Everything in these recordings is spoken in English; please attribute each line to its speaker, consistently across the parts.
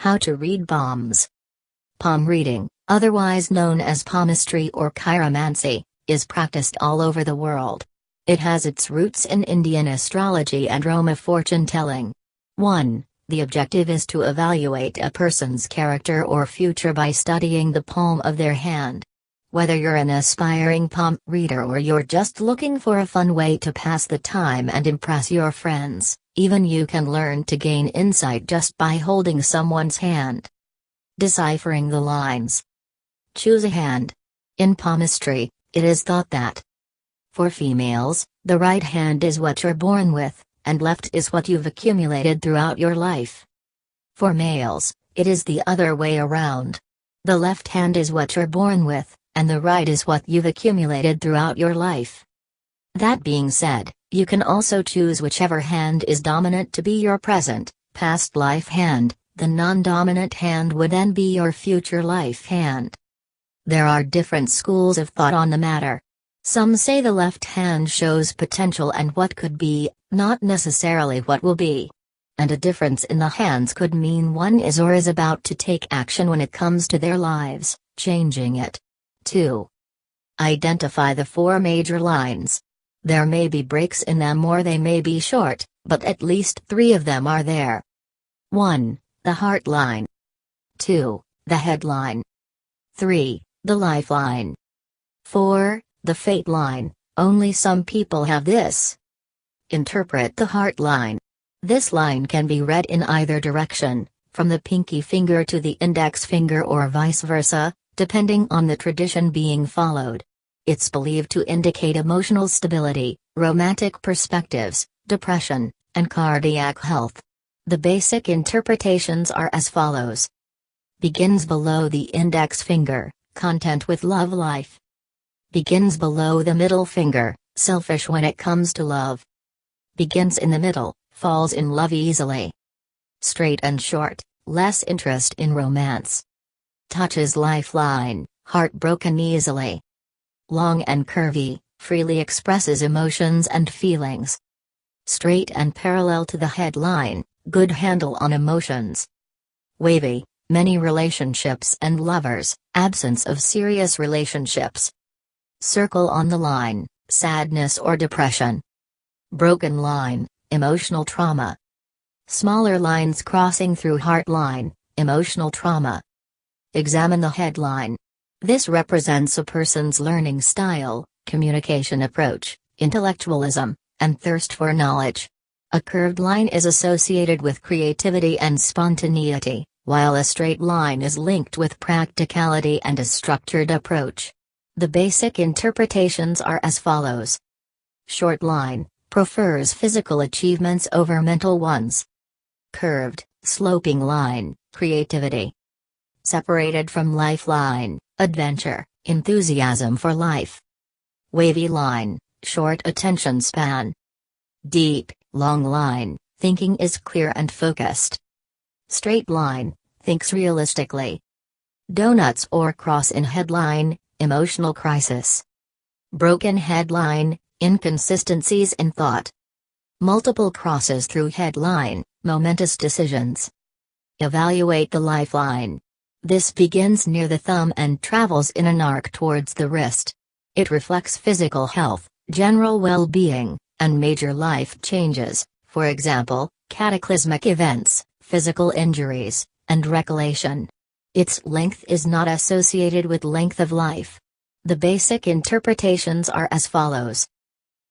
Speaker 1: How to read palms. Palm reading, otherwise known as palmistry or chiromancy, is practiced all over the world. It has its roots in Indian astrology and Roma fortune telling. 1. The objective is to evaluate a person's character or future by studying the palm of their hand. Whether you're an aspiring palm reader or you're just looking for a fun way to pass the time and impress your friends, even you can learn to gain insight just by holding someone's hand. Deciphering the lines. Choose a hand. In palmistry, it is thought that for females, the right hand is what you're born with, and left is what you've accumulated throughout your life. For males, it is the other way around. The left hand is what you're born with, and the right is what you've accumulated throughout your life. That being said, you can also choose whichever hand is dominant to be your present, past life hand. The non-dominant hand would then be your future life hand. There are different schools of thought on the matter. Some say the left hand shows potential and what could be, not necessarily what will be. And a difference in the hands could mean one is or is about to take action when it comes to their lives, changing it. 2. Identify the 4 major lines. There may be breaks in them or they may be short, but at least 3 of them are there. 1. The heart line. 2. The head line. 3. The lifeline. 4. The fate line. Only some people have this. Interpret the heart line. This line can be read in either direction, from the pinky finger to the index finger or vice versa, depending on the tradition being followed. It's believed to indicate emotional stability, romantic perspectives, depression, and cardiac health. The basic interpretations are as follows. Begins below the index finger, content with love life. Begins below the middle finger, selfish when it comes to love. Begins in the middle, falls in love easily. Straight and short, less interest in romance. Touches lifeline, heartbroken easily. Long and curvy, freely expresses emotions and feelings. Straight and parallel to the headline, good handle on emotions. Wavy, many relationships and lovers, absence of serious relationships. Circle on the line, sadness or depression. Broken line, emotional trauma. Smaller lines crossing through heart line, emotional trauma. Examine the headline. This represents a person's learning style, communication approach, intellectualism, and thirst for knowledge. A curved line is associated with creativity and spontaneity, while a straight line is linked with practicality and a structured approach. The basic interpretations are as follows. Short line, prefers physical achievements over mental ones. Curved, sloping line, creativity. Separated from lifeline, adventure, enthusiasm for life. Wavy line, short attention span. Deep, long line, thinking is clear and focused. Straight line, thinks realistically. Donuts or cross in headline, emotional crisis. Broken headline, inconsistencies in thought. Multiple crosses through headline, momentous decisions. Evaluate the lifeline. This begins near the thumb and travels in an arc towards the wrist. It reflects physical health, general well-being, and major life changes, for example, cataclysmic events, physical injuries, and recollection. Its length is not associated with length of life. The basic interpretations are as follows.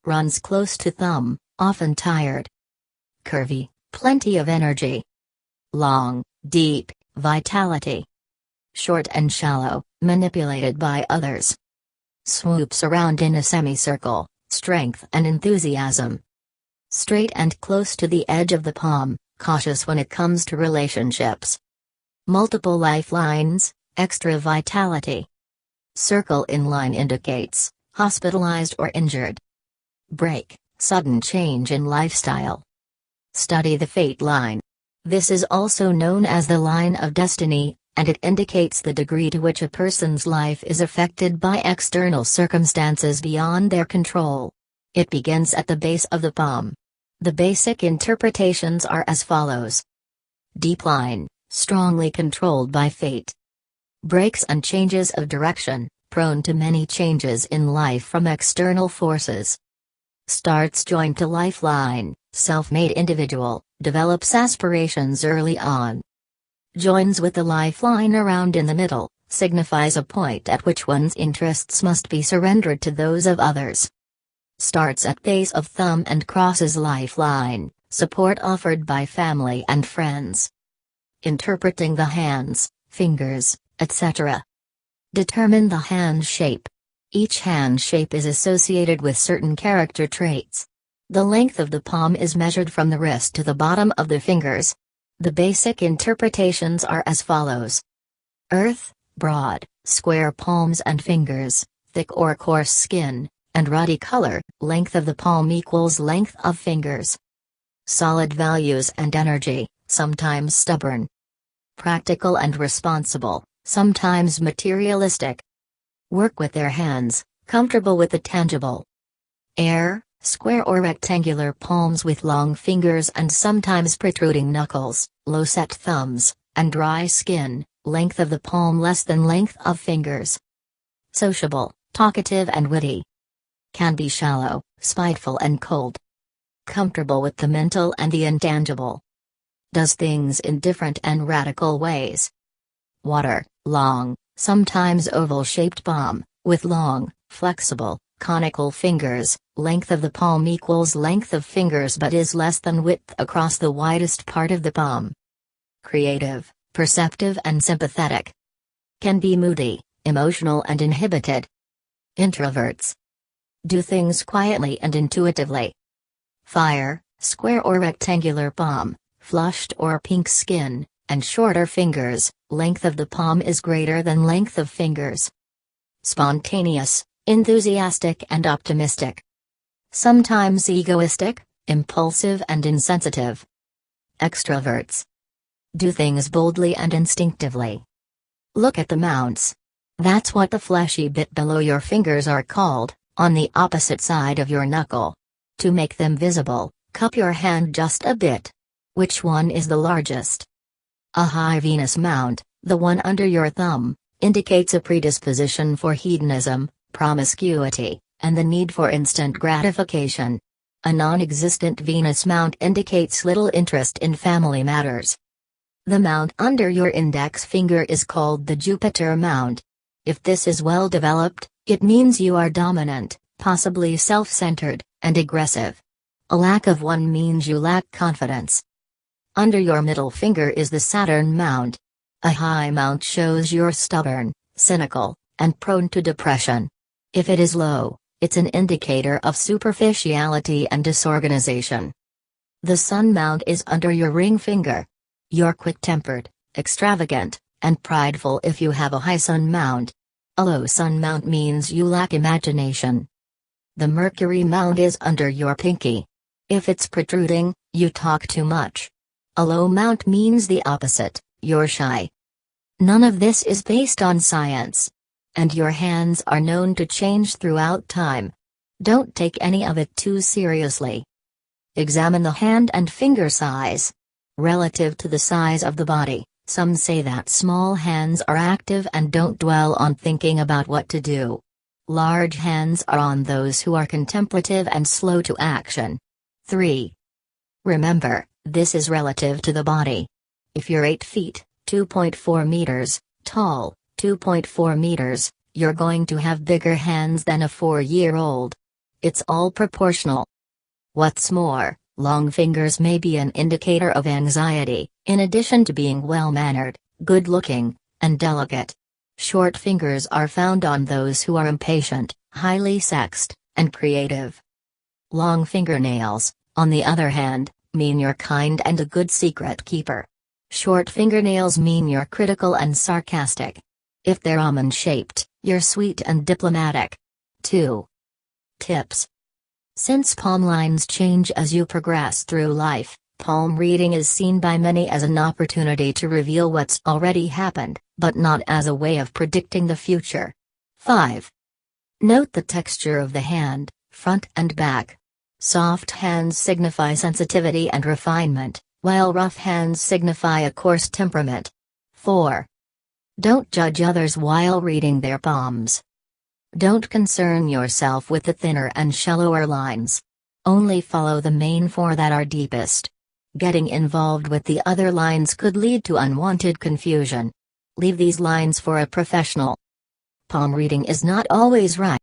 Speaker 1: Runs close to thumb, often tired. Curvy, plenty of energy. Long, deep, vitality. Short and shallow, manipulated by others. Swoops around in a semicircle, strength and enthusiasm. Straight and close to the edge of the palm, cautious when it comes to relationships. Multiple lifelines, extra vitality. Circle in line indicates, hospitalized or injured. Break, sudden change in lifestyle. Study the fate line. This is also known as the line of destiny, and it indicates the degree to which a person's life is affected by external circumstances beyond their control. It begins at the base of the palm. The basic interpretations are as follows. Deep line, strongly controlled by fate. Breaks and changes of direction, prone to many changes in life from external forces. Starts joined to lifeline, self-made individual, develops aspirations early on. Joins with the lifeline around in the middle, signifies a point at which one's interests must be surrendered to those of others. Starts at base of thumb and crosses lifeline, support offered by family and friends. Interpreting the hands, fingers, etc. Determine the hand shape. Each hand shape is associated with certain character traits. The length of the palm is measured from the wrist to the bottom of the fingers. The basic interpretations are as follows. Earth, broad, square palms and fingers, thick or coarse skin, and ruddy color, length of the palm equals length of fingers. Solid values and energy, sometimes stubborn. Practical and responsible, sometimes materialistic. Work with their hands, comfortable with the tangible. Air, square or rectangular palms with long fingers and sometimes protruding knuckles, low-set thumbs, and dry skin, length of the palm less than length of fingers. Sociable, talkative and witty. Can be shallow, spiteful and cold. Comfortable with the mental and the intangible. Does things in different and radical ways. Water, long, sometimes oval-shaped palm, with long, flexible, conical fingers, length of the palm equals length of fingers but is less than width across the widest part of the palm. Creative, perceptive and sympathetic. Can be moody, emotional and inhibited. Introverts. Do things quietly and intuitively. Fire, square or rectangular palm, flushed or pink skin, and shorter fingers, length of the palm is greater than length of fingers. Spontaneous, enthusiastic and optimistic. Sometimes egoistic, impulsive and insensitive. Extroverts. Do things boldly and instinctively. Look at the mounts. That's what the fleshy bit below your fingers are called, on the opposite side of your knuckle. To make them visible, cup your hand just a bit. Which one is the largest? A high Venus mount, the one under your thumb, indicates a predisposition for hedonism, promiscuity, and the need for instant gratification. A non-existent Venus mount indicates little interest in family matters. The mount under your index finger is called the Jupiter mount. If this is well developed, it means you are dominant, possibly self-centered, and aggressive. A lack of one means you lack confidence. Under your middle finger is the Saturn mount. A high mount shows you're stubborn, cynical, and prone to depression. If it is low, it's an indicator of superficiality and disorganization. The Sun mount is under your ring finger. You're quick-tempered, extravagant, and prideful if you have a high Sun mount. A low Sun mount means you lack imagination. The Mercury mount is under your pinky. If it's protruding, you talk too much. A low mount means the opposite, you're shy. None of this is based on science. And your hands are known to change throughout time. Don't take any of it too seriously. Examine the hand and finger size. Relative to the size of the body, some say that small hands are active and don't dwell on thinking about what to do. Large hands are on those who are contemplative and slow to action. 3. Remember, this is relative to the body. If you're 8 feet, 2.4 meters, tall, 2.4 meters, you're going to have bigger hands than a 4-year-old. It's all proportional. What's more, long fingers may be an indicator of anxiety, in addition to being well-mannered, good-looking, and delicate. Short fingers are found on those who are impatient, highly sexed, and creative. Long fingernails, on the other hand, mean you're kind and a good secret keeper. Short fingernails mean you're critical and sarcastic. If they're almond-shaped, you're sweet and diplomatic. 2. Tips. Since palm lines change as you progress through life, palm reading is seen by many as an opportunity to reveal what's already happened, but not as a way of predicting the future. 5. Note the texture of the hand, front and back. Soft hands signify sensitivity and refinement, while rough hands signify a coarse temperament. 4. Don't judge others while reading their palms. Don't concern yourself with the thinner and shallower lines. Only follow the main 4 that are deepest. Getting involved with the other lines could lead to unwanted confusion. Leave these lines for a professional. Palm reading is not always right.